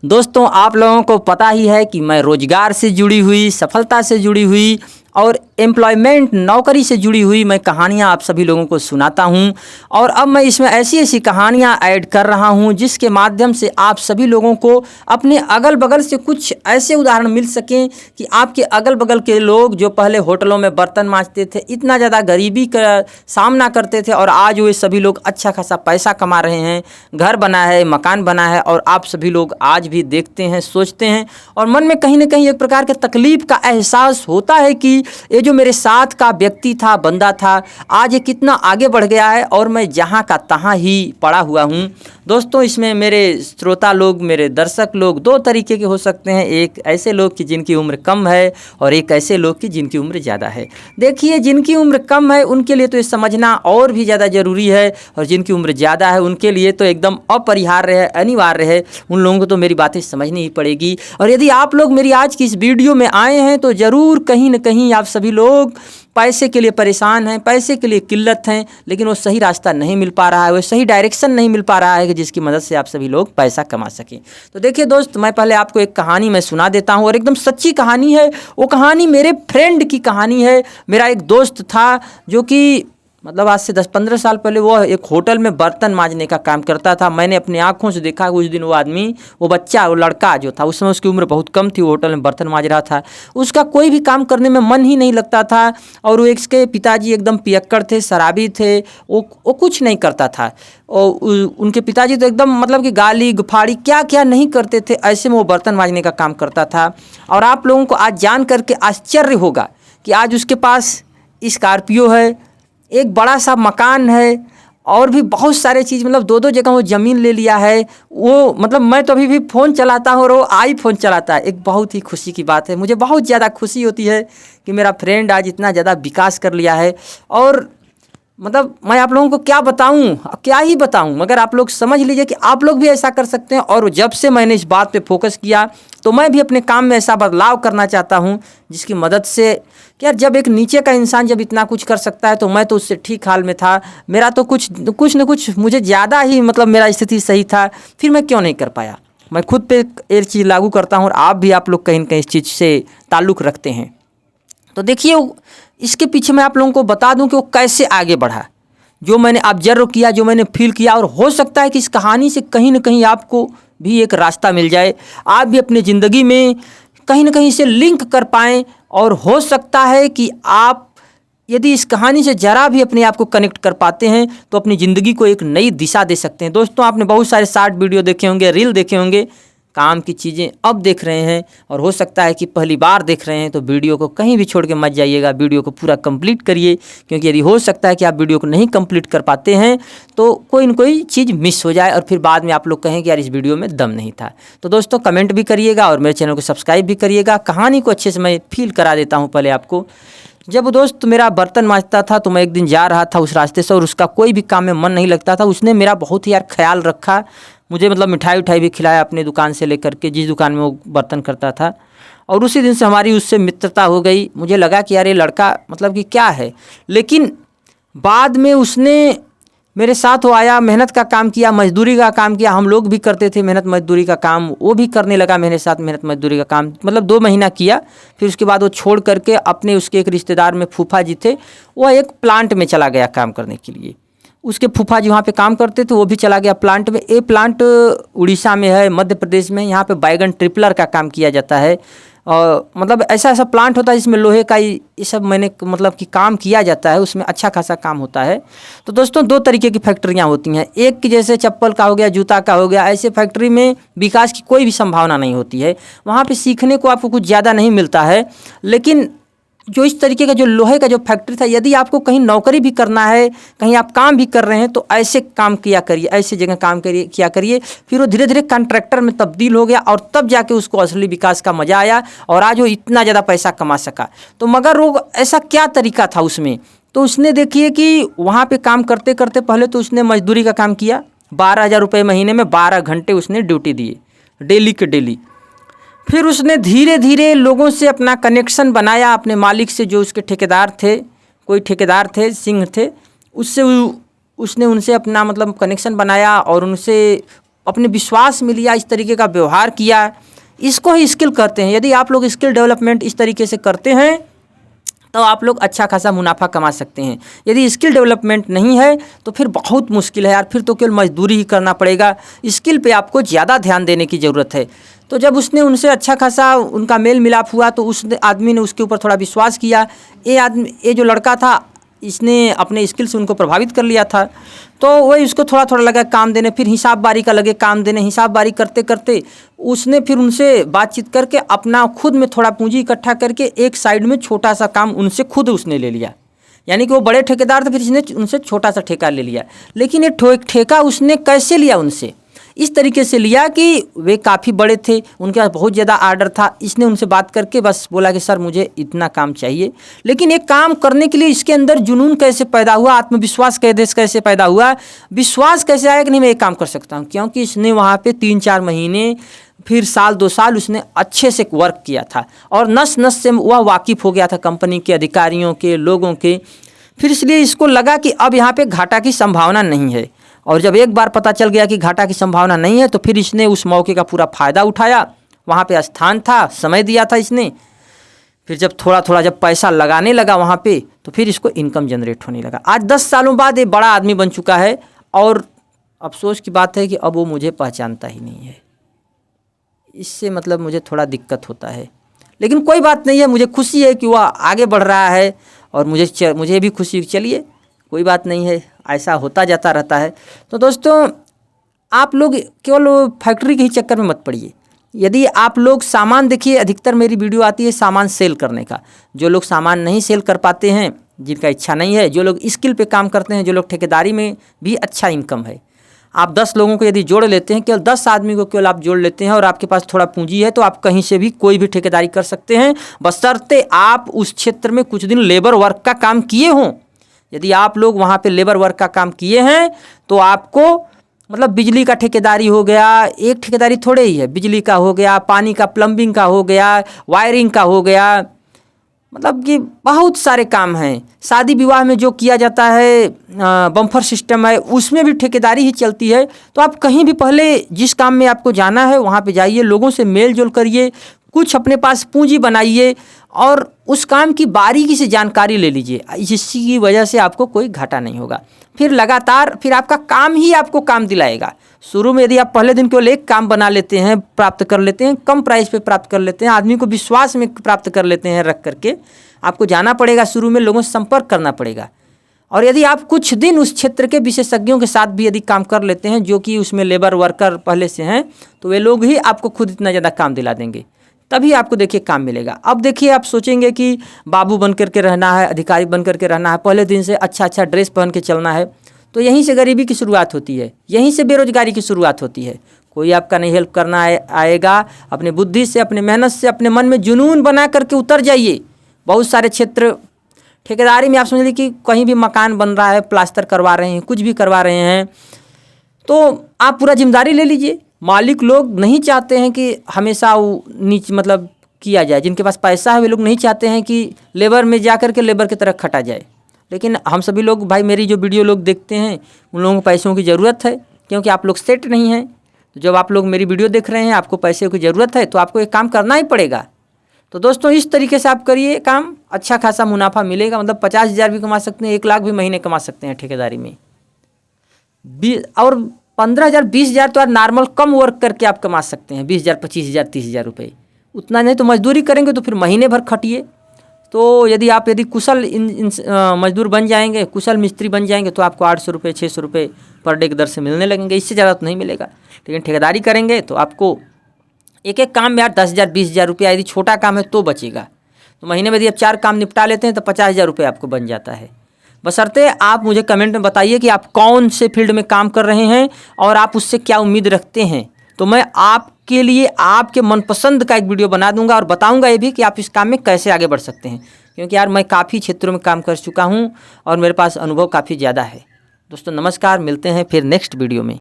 दोस्तों आप लोगों को पता ही है कि मैं रोजगार से जुड़ी हुई, सफलता से जुड़ी हुई और एम्प्लॉयमेंट नौकरी से जुड़ी हुई मैं कहानियाँ आप सभी लोगों को सुनाता हूँ। और अब मैं इसमें ऐसी ऐसी कहानियाँ ऐड कर रहा हूँ जिसके माध्यम से आप सभी लोगों को अपने अगल बगल से कुछ ऐसे उदाहरण मिल सकें कि आपके अगल बगल के लोग जो पहले होटलों में बर्तन मांजते थे, इतना ज़्यादा गरीबी का सामना करते थे और आज वे सभी लोग अच्छा खासा पैसा कमा रहे हैं, घर बना है, मकान बना है और आप सभी लोग आज भी देखते हैं, सोचते हैं और मन में कहीं ना कहीं एक प्रकार के तकलीफ का एहसास होता है कि ये जो मेरे साथ का व्यक्ति था, बंदा था, आज ये कितना आगे बढ़ गया है और मैं जहाँ का तहाँ ही पड़ा हुआ हूँ। दोस्तों इसमें मेरे श्रोता लोग, मेरे दर्शक लोग दो तरीके के हो सकते हैं। एक ऐसे लोग की जिनकी उम्र कम है और एक ऐसे लोग की जिनकी उम्र ज़्यादा है। देखिए जिनकी उम्र कम है उनके लिए तो ये समझना और भी ज़्यादा ज़रूरी है और जिनकी उम्र ज़्यादा है उनके लिए तो एकदम अपरिहार्य है, अनिवार्य है। उन लोगों को तो मेरी बातें समझनी ही पड़ेगी। और यदि आप लोग मेरी आज की इस वीडियो में आए हैं तो ज़रूर कहीं न कहीं आप सभी लोग पैसे के लिए परेशान हैं, पैसे के लिए किल्लत हैं, लेकिन वो सही रास्ता नहीं मिल पा रहा है, वो सही डायरेक्शन नहीं मिल पा रहा है कि जिसकी मदद से आप सभी लोग पैसा कमा सकें। तो देखिए दोस्त, मैं पहले आपको एक कहानी मैं सुना देता हूँ और एकदम सच्ची कहानी है। वो कहानी मेरे फ्रेंड की कहानी है। मेरा एक दोस्त था जो कि मतलब आज से 10-15 साल पहले वो एक होटल में बर्तन मांजने का काम करता था। मैंने अपनी आंखों से देखा उस दिन वो आदमी, वो बच्चा, वो लड़का जो था, उस समय उसकी उम्र बहुत कम थी, वो होटल में बर्तन मांज रहा था। उसका कोई भी काम करने में मन ही नहीं लगता था और वो इसके पिताजी एकदम पियक्कड़ थे, शराबी थे, वो कुछ नहीं करता था। और उनके पिताजी तो एकदम मतलब कि गाली गुफाड़ी क्या क्या नहीं करते थे, ऐसे में वो बर्तन मांजने का काम करता था। और आप लोगों को आज जान करके आश्चर्य होगा कि आज उसके पास स्कॉर्पियो है, एक बड़ा सा मकान है और भी बहुत सारे चीज़, मतलब दो जगह वो ज़मीन ले लिया है। वो मतलब मैं तो अभी भी फ़ोन चलाता हूँ और वो आईफोन चलाता है। एक बहुत ही खुशी की बात है, मुझे बहुत ज़्यादा खुशी होती है कि मेरा फ्रेंड आज इतना ज़्यादा विकास कर लिया है। और मतलब मैं आप लोगों को क्या बताऊं, क्या ही बताऊं, मगर आप लोग समझ लीजिए कि आप लोग भी ऐसा कर सकते हैं। और जब से मैंने इस बात पे फोकस किया तो मैं भी अपने काम में ऐसा बदलाव करना चाहता हूं जिसकी मदद से कि यार जब एक नीचे का इंसान जब इतना कुछ कर सकता है तो मैं तो उससे ठीक हाल में था। मेरा तो कुछ न कुछ मुझे ज़्यादा ही मतलब मेरा स्थिति सही था, फिर मैं क्यों नहीं कर पाया। मैं खुद पे एक चीज़ लागू करता हूँ और आप लोग कहीं न कहीं इस चीज़ से ताल्लुक़ रखते हैं। तो देखिए इसके पीछे मैं आप लोगों को बता दूं कि वो कैसे आगे बढ़ा, जो मैंने ऑब्जर्व किया, जो मैंने फील किया। और हो सकता है कि इस कहानी से कहीं ना कहीं आपको भी एक रास्ता मिल जाए, आप भी अपनी ज़िंदगी में कहीं ना कहीं इसे लिंक कर पाएँ। और हो सकता है कि आप यदि इस कहानी से ज़रा भी अपने आप को कनेक्ट कर पाते हैं तो अपनी ज़िंदगी को एक नई दिशा दे सकते हैं। दोस्तों आपने बहुत सारे शॉर्ट वीडियो देखे होंगे, रील देखे होंगे, काम की चीज़ें अब देख रहे हैं और हो सकता है कि पहली बार देख रहे हैं तो वीडियो को कहीं भी छोड़ के मत जाइएगा, वीडियो को पूरा कंप्लीट करिए। क्योंकि यदि हो सकता है कि आप वीडियो को नहीं कंप्लीट कर पाते हैं तो कोई न कोई चीज़ मिस हो जाए और फिर बाद में आप लोग कहें कि यार इस वीडियो में दम नहीं था। तो दोस्तों कमेंट भी करिएगा और मेरे चैनल को सब्सक्राइब भी करिएगा। कहानी को अच्छे से मैं फील करा देता हूँ पहले आपको। जब दोस्त मेरा बर्तन मांजता था तो मैं एक दिन जा रहा था उस रास्ते से और उसका कोई भी काम में मन नहीं लगता था। उसने मेरा बहुत ही यार ख्याल रखा, मुझे मतलब मिठाई उठाई भी खिलाया अपनी दुकान से लेकर के, जिस दुकान में वो बर्तन करता था। और उसी दिन से हमारी उससे मित्रता हो गई। मुझे लगा कि यार ये लड़का मतलब कि क्या है। लेकिन बाद में उसने मेरे साथ वो आया, मेहनत का काम किया, मजदूरी का काम किया। हम लोग भी करते थे मेहनत मजदूरी का काम, वो भी करने लगा मेरे साथ मेहनत मजदूरी का काम। मतलब 2 महीना किया, फिर उसके बाद वो छोड़ करके अपने उसके एक रिश्तेदार में फूफा जी थे, वो एक प्लांट में चला गया काम करने के लिए। उसके फूफा जी वहाँ पे काम करते थे, वो भी चला गया प्लांट में। ये प्लांट उड़ीसा में है, मध्य प्रदेश में। यहाँ पे बैगन ट्रिपलर का काम किया जाता है। और मतलब ऐसा प्लांट होता है जिसमें लोहे का ये सब मैंने मतलब कि काम किया जाता है, उसमें अच्छा खासा काम होता है। तो दोस्तों 2 तरीके की फैक्ट्रियाँ होती हैं। एक की जैसे चप्पल का हो गया, जूता का हो गया, ऐसे फैक्ट्री में विकास की कोई भी संभावना नहीं होती है। वहाँ पे सीखने को आपको कुछ ज़्यादा नहीं मिलता है। लेकिन जो इस तरीके का जो लोहे का जो फैक्ट्री था, यदि आपको कहीं नौकरी भी करना है, कहीं आप काम भी कर रहे हैं तो ऐसे काम किया करिए, ऐसे जगह काम करिए किया करिए। फिर वो धीरे धीरे कॉन्ट्रैक्टर में तब्दील हो गया और तब जाके उसको असली विकास का मज़ा आया और आज वो इतना ज़्यादा पैसा कमा सका। तो मगर वो ऐसा क्या तरीका था उसमें, तो उसने देखिए कि वहाँ पे काम करते करते पहले तो उसने मजदूरी का काम किया। 12,000 रुपये महीने में 12 घंटे उसने ड्यूटी दिए, डेली के डेली। फिर उसने धीरे धीरे लोगों से अपना कनेक्शन बनाया, अपने मालिक से, जो उसके ठेकेदार थे, कोई ठेकेदार थे, सिंह थे, उससे उसने उनसे अपना मतलब कनेक्शन बनाया और उनसे अपने विश्वास में लिया, इस तरीके का व्यवहार किया, इसको ही स्किल कहते हैं। यदि आप लोग स्किल डेवलपमेंट इस तरीके से करते हैं तो आप लोग अच्छा खासा मुनाफा कमा सकते हैं। यदि स्किल डेवलपमेंट नहीं है तो फिर बहुत मुश्किल है यार, फिर तो केवल मजदूरी ही करना पड़ेगा। स्किल पे आपको ज़्यादा ध्यान देने की ज़रूरत है। तो जब उसने उनसे अच्छा खासा उनका मेल मिलाप हुआ तो उस आदमी ने उसके ऊपर थोड़ा विश्वास किया। ये जो लड़का था इसने अपने स्किल से उनको प्रभावित कर लिया था। तो वही उसको थोड़ा थोड़ा लगा काम देने, फिर हिसाब बारी का लगे काम देने। हिसाब बारी करते करते उसने फिर उनसे बातचीत करके अपना खुद में थोड़ा पूंजी इकट्ठा करके एक साइड में छोटा सा काम उनसे खुद उसने ले लिया। यानी कि वो बड़े ठेकेदार थे, फिर इसने उनसे छोटा सा ठेका ले लिया। लेकिन ये ठेका उसने कैसे लिया उनसे? इस तरीके से लिया कि वे काफ़ी बड़े थे, उनके पास बहुत ज़्यादा आर्डर था। इसने उनसे बात करके बस बोला कि सर मुझे इतना काम चाहिए। लेकिन एक काम करने के लिए इसके अंदर जुनून कैसे पैदा हुआ, आत्मविश्वास कैसे पैदा हुआ, विश्वास कैसे आया कि नहीं मैं ये काम कर सकता हूँ? क्योंकि इसने वहाँ पे 3-4 महीने फिर साल 2 साल उसने अच्छे से वर्क किया था और नस नस से वह वाकिफ़ हो गया था कंपनी के अधिकारियों के, लोगों के। फिर इसलिए इसको लगा कि अब यहाँ पे घाटा की संभावना नहीं है। और जब एक बार पता चल गया कि घाटा की संभावना नहीं है तो फिर इसने उस मौके का पूरा फ़ायदा उठाया। वहाँ पे स्थान था, समय दिया था इसने। फिर जब थोड़ा थोड़ा जब पैसा लगाने लगा वहाँ पे तो फिर इसको इनकम जनरेट होने लगा। आज 10 सालों बाद ये बड़ा आदमी बन चुका है और अफसोस की बात है कि अब वो मुझे पहचानता ही नहीं है। इससे मतलब मुझे थोड़ा दिक्कत होता है, लेकिन कोई बात नहीं है। मुझे खुशी है कि वह आगे बढ़ रहा है और मुझे भी खुशी। चलिए कोई बात नहीं है, ऐसा होता जाता रहता है। तो दोस्तों आप लोग केवल फैक्ट्री के ही चक्कर में मत पड़िए। यदि आप लोग सामान देखिए, अधिकतर मेरी वीडियो आती है सामान सेल करने का। जो लोग सामान नहीं सेल कर पाते हैं, जिनका इच्छा नहीं है, जो लोग स्किल पे काम करते हैं, जो लोग ठेकेदारी में भी अच्छा इनकम है, आप 10 लोगों को यदि जोड़ लेते हैं, केवल 10 आदमी को केवल आप जोड़ लेते हैं और आपके पास थोड़ा पूंजी है तो आप कहीं से भी कोई भी ठेकेदारी कर सकते हैं, बशर्ते आप उस क्षेत्र में कुछ दिन लेबर वर्क का काम किए हों। यदि आप लोग वहाँ पे लेबर वर्क का काम किए हैं तो आपको मतलब बिजली का ठेकेदारी हो गया, एक ठेकेदारी थोड़े ही है, बिजली का हो गया, पानी का प्लम्बिंग का हो गया, वायरिंग का हो गया, मतलब कि बहुत सारे काम हैं। शादी विवाह में जो किया जाता है बम्फर सिस्टम है, उसमें भी ठेकेदारी ही चलती है। तो आप कहीं भी पहले जिस काम में आपको जाना है वहाँ पे जाइए, लोगों से मेल जोल करिए, कुछ अपने पास पूंजी बनाइए और उस काम की बारीकी से जानकारी ले लीजिए। इसी वजह से आपको कोई घाटा नहीं होगा। फिर लगातार फिर आपका काम ही आपको काम दिलाएगा। शुरू में यदि आप पहले दिन केवल एक काम बना लेते हैं, प्राप्त कर लेते हैं, कम प्राइस पे प्राप्त कर लेते हैं, आदमी को विश्वास में प्राप्त कर लेते हैं रख करके, आपको जाना पड़ेगा, शुरू में लोगों से संपर्क करना पड़ेगा। और यदि आप कुछ दिन उस क्षेत्र के विशेषज्ञों के साथ भी यदि काम कर लेते हैं, जो कि उसमें लेबर वर्कर पहले से हैं, तो वे लोग ही आपको खुद इतना ज़्यादा काम दिला देंगे, तभी आपको देखिए काम मिलेगा। अब देखिए आप सोचेंगे कि बाबू बन करके रहना है, अधिकारी बन करके रहना है, पहले दिन से अच्छा अच्छा ड्रेस पहन के चलना है, तो यहीं से गरीबी की शुरुआत होती है, यहीं से बेरोजगारी की शुरुआत होती है। कोई आपका नहीं हेल्प करना आएगा। अपने बुद्धि से, अपने मेहनत से, अपने मन में जुनून बना करके उतर जाइए। बहुत सारे क्षेत्र ठेकेदारी में आप समझ लीजिए कि कहीं भी मकान बन रहा है, प्लास्टर करवा रहे हैं, कुछ भी करवा रहे हैं, तो आप पूरा जिम्मेदारी ले लीजिए। मालिक लोग नहीं चाहते हैं कि हमेशा वो नीचे मतलब किया जाए। जिनके पास पैसा है वे लोग नहीं चाहते हैं कि लेबर में जा कर के लेबर की तरह खटा जाए। लेकिन हम सभी लोग भाई, मेरी जो वीडियो लोग देखते हैं, उन लोगों को पैसों की ज़रूरत है, क्योंकि आप लोग सेट नहीं हैं। तो जब आप लोग मेरी वीडियो देख रहे हैं, आपको पैसे की ज़रूरत है, तो आपको एक काम करना ही पड़ेगा। तो दोस्तों इस तरीके से आप करिए काम, अच्छा खासा मुनाफा मिलेगा। मतलब 50,000 भी कमा सकते हैं, 1 लाख भी महीने कमा सकते हैं ठेकेदारी में। और 15,000 20,000 तो यार नॉर्मल कम वर्क करके आप कमा सकते हैं। 20,000 25,000 30,000 रुपये, उतना नहीं तो मजदूरी करेंगे तो फिर महीने भर खटिए। तो यदि कुशल मजदूर बन जाएंगे, कुशल मिस्त्री बन जाएंगे, तो आपको 800 रुपये 600 रुपये पर डे की दर से मिलने लगेंगे। इससे ज़्यादा तो नहीं मिलेगा। लेकिन ठेकेदारी करेंगे तो आपको एक एक काम में यार 10,000 20,000 रुपया, यदि छोटा काम है तो बचेगा। तो महीने में यदि आप 4 काम निपटा लेते हैं तो 50,000 रुपये आपको बन जाता है। बशर्ते आप मुझे कमेंट में बताइए कि आप कौन से फील्ड में काम कर रहे हैं और आप उससे क्या उम्मीद रखते हैं। तो मैं आपके लिए आपके मनपसंद का एक वीडियो बना दूंगा और बताऊंगा ये भी कि आप इस काम में कैसे आगे बढ़ सकते हैं। क्योंकि यार मैं काफ़ी क्षेत्रों में काम कर चुका हूं और मेरे पास अनुभव काफ़ी ज़्यादा है। दोस्तों नमस्कार, मिलते हैं फिर नेक्स्ट वीडियो में।